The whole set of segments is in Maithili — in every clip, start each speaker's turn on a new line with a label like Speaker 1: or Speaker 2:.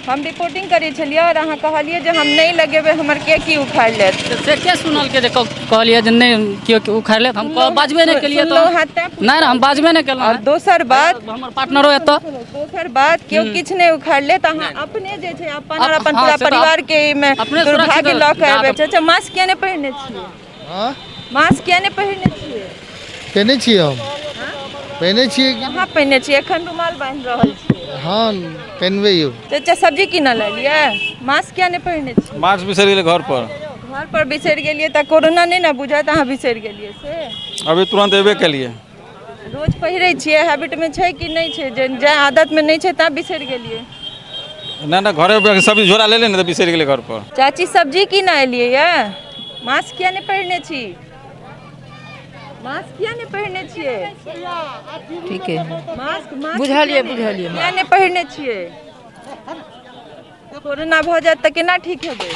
Speaker 1: हम रिपोर्टिंग करे छलिए और अहाँ कहलिए जे हम नहीं लगेबे हमर के की उखाड़ लेत
Speaker 2: से के सुनल के जे कहलिए जे नहीं के उखाड़ लेत हम बाजबे नहीं केलिए तो नहीं हम बाजबे नहीं केलहुँ।
Speaker 1: और दोसर बात
Speaker 2: हमर पार्टनरो एत
Speaker 1: दोसर बात केओ किछ नहीं उखाड़ लेत अहाँ अपने जे छै अपन और अपन पूरा परिवार के में दुर्भाग्य लऽ के आबे छै। अच्छा मास्क किया नहीं पहिरने छिए? हां मास्क किया नहीं पहिरने छिए?
Speaker 3: पहने छिए हम पहने छिए
Speaker 1: कहाँ पहने छिए? एखन रुमाल बांध रहल छिए।
Speaker 3: हाँ पहनबे यौ।
Speaker 1: चाचा सब्जी किनऽ लेलिए मास्क किया नहीं पहिरने छिए?
Speaker 4: मास्क बिसरि गेलै घर पर
Speaker 1: बिसरि गेलिए तऽ कोरोना नहीं ना बुझात अहाँ बिसरि गेलिए से?
Speaker 4: अभी तुरंत एबे केलिए।
Speaker 1: रोज पहिरे छिए हैबिट में छै कि नहीं छै? जे आदत में नहीं छै ता बिसरि गेलिए?
Speaker 4: ना ना घरे सब्जी झोरा ले ना तो बिसरि गेलै घर पर।
Speaker 1: चाची सब्जी किनऽ एलिए ये मास्क किया नहीं पहिरने छी? मास्क किया नहीं पहिरने छिए?
Speaker 5: ठीक है
Speaker 1: मास्क
Speaker 5: बुझलिए
Speaker 1: किया नहीं पहिरने छिए? कोरोना भऽ जात तऽ केना ठीक हेबै?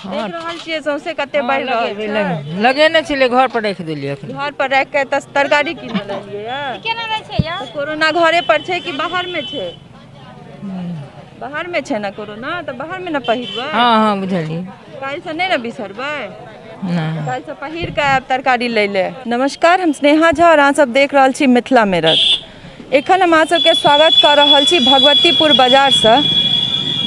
Speaker 1: देख रहल छिए सौंसे कते बढ़ि रहल छै।
Speaker 5: लगेने छलिए घर पर रख देलिए
Speaker 1: घर पर रख के तरकारी किनऽ लेलिए या? केना लै छै या? कोरोना घरे पर छै कि बाहर में छै? बाहर में छै ना कोरोना तऽ बाहर में ना पहिरबै।
Speaker 5: हाँ बुझलिए
Speaker 1: काल्हि से नहीं ना बिसरबै? काल्हि से पहिर के आब तरकारी लै ले। नमस्कार हम स्नेहा झा और अहाँ सब देख रहल छी मिथिला मेरठ। एखन हम अहाँ सबके स्वागत कर रहल छी भगवतीपुर बाजार से।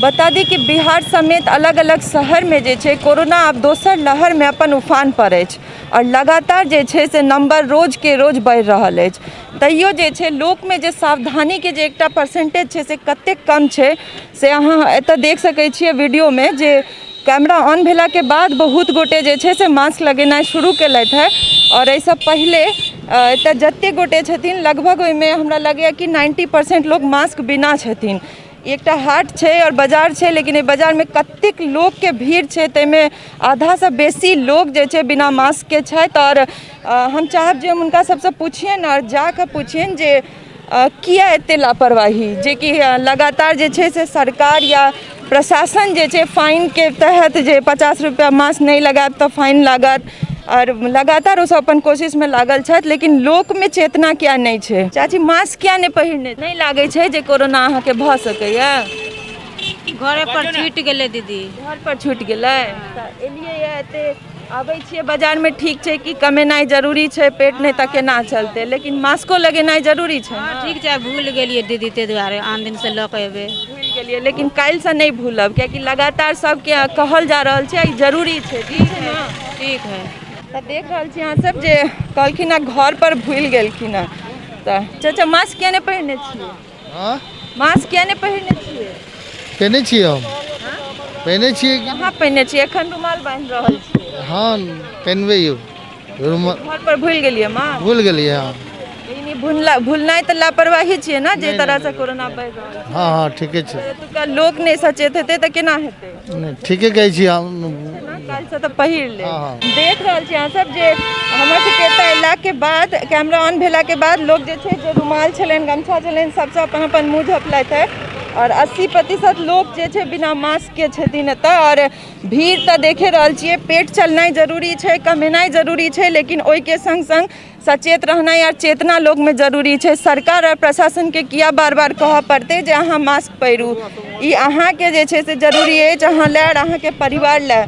Speaker 1: बता दी कि बिहार समेत अलग अलग शहर में जे छै कोरोना अब दोसर लहर में अपन उफान पर अछि और लगातार जे छै से नंबर रोज के रोज बढ़ि रहल अछि। तैयो जे छै लोक में जे सावधानी के जे एकटा परसेंटेज छै से कतेक कम छै से अहाँ एतऽ देख सकै छियै वीडियो में जे कैमरा ऑन भेला के बाद बहुत गोटे जे छै से मास्क लगेनाइ शुरू केलथि है और एहिसँ पहिले एतऽ जते गोटे छथिन लगभग ओहिमे हमरा लगैया कि 90% लोग मास्क बिना छथिन। एकटा हाट छै और बाजार छै लेकिन एहि बाजार में कतेक लोग के भीड़ छै ताहिमे आधा से बेसी लोग जे छै बिना मास्क के छथि और हम चाहब जे हम हुनका सबसे पूछियनि और जाके पूछियनि जे किया एते लापरवाही जे कि लगातार जे छै से सरकार या प्रशासन जे छै फाइन के तहत जे 50 रुपया मास्क नहीं लगायब तो फाइन लागत और लगातार ओ सब अपन कोशिश में लागल छथि लेकिन लोक में चेतना किया नहीं छै? चाची मास्क किया नहीं पहिरने? नहीं लागे छै जे कोरोना अहाँ के भऽ सकैया?
Speaker 6: घरे पर छूट गेलै दीदी।
Speaker 1: घर पर छूट गेलै तऽ एलियै या एते आबै छियै बाजार में ठीक छै कि कमेनाइ जरूरी छै पेट नहीं तऽ केना चलतै लेकिन मास्को लगेनाइ जरूरी छै।
Speaker 6: ठीक छै भूल गेलिए दीदी ताहि दुआरे आन दिन से लऽ के एबै।
Speaker 1: भूल गेलिए लेकिन काल्हि से नहीं भूलब कियाकि लगातार सबके कहल जा रहल छै ई जरूरी छै। ठीक है ना?
Speaker 6: ठीक है
Speaker 1: तऽ देख रहल छी अहाँ सब जे कहलखिन घर पर भूल गेलखिन है। तऽ चाचा मास्क किया नहीं पहिरने छिए?
Speaker 3: हाँ
Speaker 1: मास्क किया नहीं पहिरने छिए?
Speaker 3: पहने छिए हम पहने छिए
Speaker 1: कहाँ पहिरने छिए? एखन रुमाल बांध रहल छिए।
Speaker 3: हाँ पहनबे यौ।
Speaker 1: घर पर भूल गेलिए मास्क?
Speaker 3: भूल गेलिए हाँ।
Speaker 1: भूलनाइ तऽ लापरवाही छियै ना जे तरह से कोरोना बढ़ि रहल छै।
Speaker 3: हाँ हाँ ठीके छै।
Speaker 1: एतुका लोक नहीं सचेत हेतै तऽ केना हेतै?
Speaker 3: नहीं ठीके कहै छी हम।
Speaker 1: काल्हि से तऽ पहिर ले।
Speaker 3: हाँ।
Speaker 1: देख रहल छी अहाँ सब जे हमर सबके एतऽ अयला के बाद कैमरा ऑन भेला के बाद लोग जे छै जे रुमाल छलनि गमछा छलनि सबसे अपन अपन मुँह झपलथि है और 80% लोग जे छै बिना मास्क के छथिन एतऽ और भीड़ तऽ देखे रहल छियै। पेट चलनाइ जरूरी छै कमेनाइ जरूरी छै लेकिन ओहि के संग संग सचेत रहनाइ और चेतना लोग में जरूरी छै। सरकार और प्रशासन के किया बार बार कहऽ पड़तै जे अहाँ मास्क पहिरू? ई अहाँ के जे छै से जरूरी अछि अहाँ लए और अहाँ के परिवार लए।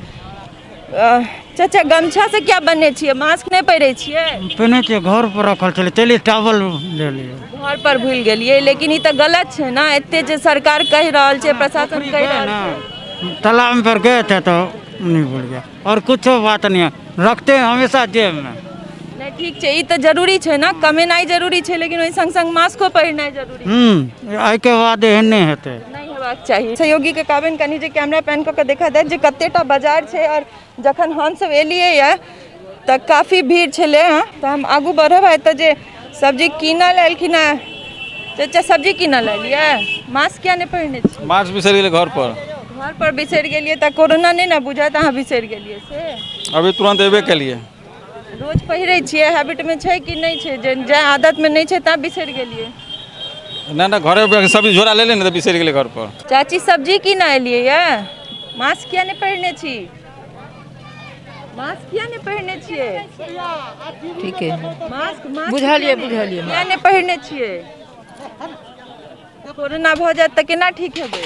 Speaker 1: चाचा गमछा से क्या बनने छिए मास्क नहीं पहिरे छिए?
Speaker 2: पहने छिए घर पर रखल छलै चलिए टावल ले लिए
Speaker 1: घर पर भूल गेलिए लेकिन ई तऽ गलत छै ना। एते जे सरकार कहि रहल छै प्रशासन कहि रहल छै।
Speaker 2: तालाब पर गए थे तो नहीं भूल गया और कुछ बात नहीं है रखते हैं हमेशा जेब में।
Speaker 1: नहीं ठीक छै ई तऽ जरूरी छै ना कमेनाइ जरूरी छै लेकिन ओहि संग संग मास्को पहिरनाइ जरूरी छै।
Speaker 2: आई के बाद एहन नहीं हेतै।
Speaker 1: नहीं हेबाक चाही। सहयोगी के कहबनि कनि जे कैमरा पैन कऽ के देखा दे जे कतेटा बाजार छै और जखन हम सब एलियै या तऽ काफी भीड़ छलै हँ तऽ हम आगू बढ़ब एतऽ जे सब्जी कीनऽ लेलखिन है। चाचा सब्जी कीनऽ लेलिए मास्क किया नहीं पहिरने छी?
Speaker 4: मास्क बिसरि गेलै घर
Speaker 1: पर बिसरि गेलिए तऽ कोरोना नहीं ना बुझात अहाँ बिसरि गेलिए से?
Speaker 4: अभी तुरंत एबे केलिए।
Speaker 1: रोज पहिरे छिए हैबिट में छै कि नहीं छै? जे आदत में नहीं छै ता बिसरि गेलिए?
Speaker 4: ना ना घरे सब्जी झोरा ले ना तो बिसरि गेलै घर पर।
Speaker 1: चाची सब्जी कीनऽ एलिए या मास्क किया नहीं पहिरने छी? मास्क किया नहीं पहिरने छिए?
Speaker 5: ठीक है
Speaker 1: मास्क
Speaker 5: बुझलिए
Speaker 1: किया नहीं पहिरने छिए? कोरोना भऽ जात तऽ केना ठीक हेबै?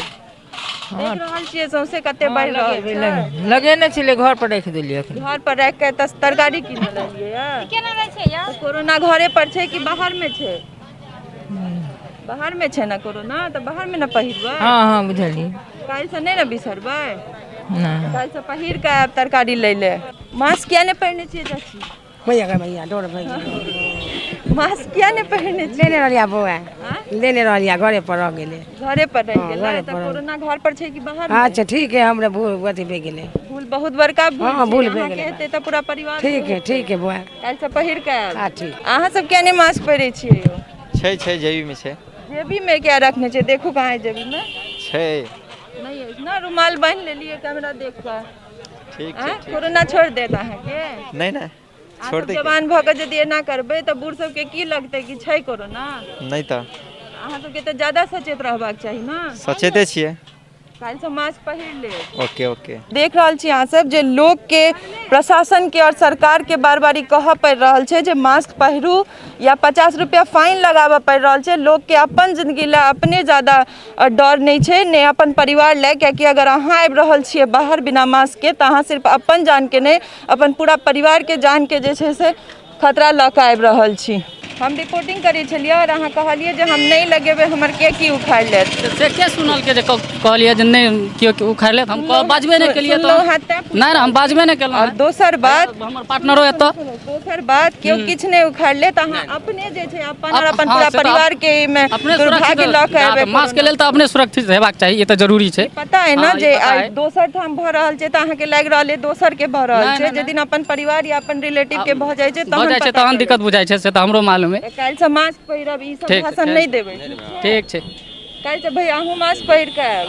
Speaker 1: देख रहल छियै सौंसे कते बढ़ि रहल छै।
Speaker 5: लगेने छलियै घर पर राखि देलियै अखन।
Speaker 1: घर पर राखि के तरकारी कीन लेलियै। तो कोरोना घरे पर छै कि बाहर में छै? बाहर में छै ना कोरोना, तो बाहर में ना पहिरबै।
Speaker 5: हाँ हाँ बुझलियै।
Speaker 1: काल्हि से नहीं ना बिसरबै।
Speaker 5: नहीं
Speaker 1: काल्हि से पहिर के आयब तरकारी लै ले। मास्क किया नहीं पहिरने छियै चाची?
Speaker 7: भैया डोर भैया
Speaker 1: मास्क किया नहीं पहिरने छियै?
Speaker 7: लेने रहलिया बौआ
Speaker 1: हाँ?
Speaker 7: लेने रहलिया घरे पर रह गेले।
Speaker 1: घरे पर रह
Speaker 7: हाँ,
Speaker 1: गेलै
Speaker 7: घरे
Speaker 1: तो
Speaker 7: पर।
Speaker 1: कोरोना घर पर छै कि बाहर में?
Speaker 7: अच्छा ठीक है, हमरा भूल अथी भे गेले।
Speaker 1: भूल बहुत बड़का भूल
Speaker 7: हाँ,
Speaker 1: छै।
Speaker 7: भूल भे
Speaker 1: अहाँके
Speaker 7: गेलै।
Speaker 1: हेतै तऽ पूरा परिवार
Speaker 7: ठीक है बुआ।
Speaker 1: काल्हि से पहिर के आयब।
Speaker 7: हाँ ठीक।
Speaker 1: अहाँ सब किया नहीं मास्क पहिरै छियै यौ?
Speaker 8: छै जेबी में छै।
Speaker 1: जेबी में क्या रखने छै? देखू कहाँ है जेबी में।
Speaker 8: छै
Speaker 1: नहीं है ना, रुमाल बांध लेलिए कैमरा देख कर।
Speaker 8: ठीक
Speaker 1: हाँ? कोरोना छोड़ देत अहाँके?
Speaker 8: नहीं ना
Speaker 1: अहाँ
Speaker 8: छोड़
Speaker 1: सब
Speaker 8: दे
Speaker 1: जवान भऽ कऽ यदि एना करबै तऽ बूढ़ सबके की लगतै कि छै कोरोना?
Speaker 8: नहीं तो
Speaker 1: अहाँ सबके तऽ ज्यादा सचेत रहबाक चाही ना।
Speaker 8: सचेते छिए।
Speaker 1: काल्हि से मास्क पहिर लेब।
Speaker 8: Okay okay.
Speaker 1: देख रहल छी अहाँ सब जे लोग के प्रशासन के और सरकार के बार बारी कहऽ पड़ि रहल छै जे मास्क पहिरू या 50 रुपया फाइन लगाबऽ पड़ि रहल छै। लोग के अपन जिंदगी ला अपने ज्यादा डर नहीं छै ने अपन परिवार ला, कियाकि अगर अहाँ आबि रहल छियै बाहर बिना मास्क के तऽ अहाँ सिर्फ अपन जान के नहीं अपन पूरा परिवार के जान के जे छै से खतरा लऽ कऽ आबि रहल छी। हम रिपोर्टिंग करै छलियै और अहाँ कहलियै जे हम नहीं लगेबै हमर के उखाड़ि लेत।
Speaker 2: से के सुनल के जे कहलिए जे नहीं केओ उखाड़ि लेत, हम बाजबे नहीं केलिए। तो नहीं हम बाजबे नहीं केलहुँ।
Speaker 1: और दोसर बात
Speaker 2: हमर पार्टनरो एतऽ।
Speaker 1: दोसर बात केओ किछु नहीं उखाड़ ले तऽ अहाँ अपने जे छै अपन और अपन पूरा
Speaker 2: हाँ, से तो
Speaker 1: परिवार के में
Speaker 2: अपने
Speaker 1: दुर्भाग्य लऽ के
Speaker 2: सुरक्षित
Speaker 1: एबै।
Speaker 2: मास्क के लेल तो अपने सुरक्षित हेबाक चाही, ये तो जरूरी छै।
Speaker 1: पता है ना
Speaker 2: हाँ,
Speaker 1: जे
Speaker 2: ई पता है।
Speaker 1: दोसर ठाम भऽ रहल छै तऽ अहाँके लागि रहल है दोसर के भऽ रहल
Speaker 2: नहीं,
Speaker 1: छै।
Speaker 2: नहीं,
Speaker 1: जे दिन अपन परिवार या अपन रिलेटिव के भऽ जाइ छै
Speaker 2: भऽ जाइ छै
Speaker 1: पता
Speaker 2: तहन
Speaker 1: चलै
Speaker 2: दिक्कत बुझाइ छै, से तो हमरो मालूम है।
Speaker 1: छै। काल्हि से मास्क पहिरब, ई सब
Speaker 2: ठीक,
Speaker 1: भाषण
Speaker 2: ठीक।
Speaker 1: नहीं देबै।
Speaker 2: ठीक छै।
Speaker 1: काल्हि से भैया अहूँ मास्क पहिर के आयब।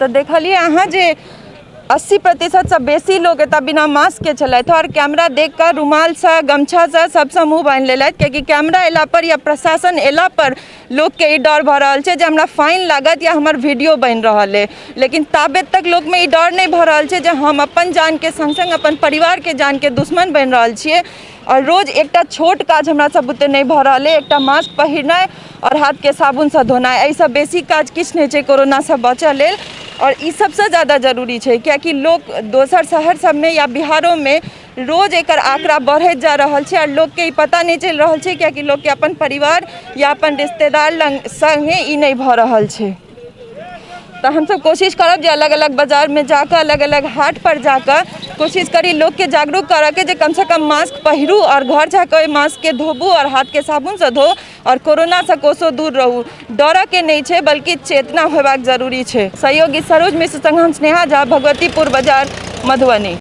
Speaker 1: तऽ देखलिए अहाँ जे 80% से बेसी लोग एतऽ बिना मास्क के छलथि और कैमरा देख कर रुमाल से गमछा से सबसे मुंह बांधि लेलथि, कियाकि कैमरा एला पर या प्रशासन एला पर लोग के ई डर भऽ रहल छै जे हमरा फाइन लागत या हमर वीडियो बनि रहल है। लेकिन ताबत तक लोग में ई डर नहीं भऽ रहल छै जे हम अपन जान के संग संग अपन परिवार के जान के दुश्मन बनि रहल छियै। और रोज एकटा छोट काज हमरा सब बुते नहीं भऽ रहल है, एकटा मास्क पहिरनाइ और हाथ के साबुन से धोनाइ। एहिसँ बेसी काज किछु नहीं छै कोरोना से बचऽ लेल। और ई सबसे ज़्यादा जरूरी छै कियाकि लोग दोसर शहर सब में या बिहारों में रोज एकर आंकड़ा बढ़ैत जा रहल छै और लोग के ई पता नहीं चलि रहल छै कियाकि लोग के अपन परिवार या अपन रिश्तेदार संगे ई नहीं भऽ रहल छै। तो हम सब कोशिश करब जे अलग अलग बाजार में जाकर अलग अलग हाट पर जाकर कोशिश करी लोग के जागरूक करऽ के जे कम से कम मास्क पहिरू और घर जाकर मास्क के धोबू और हाथ के साबुन से धो और कोरोना से कोसों दूर रहू। डरऽ के नहीं छै बल्कि चेतना होबाक जरूरी छै। सहयोगी सरोज मिश्र संग हम स्नेहा झा, भगवतीपुर बाजार, मधुबनी।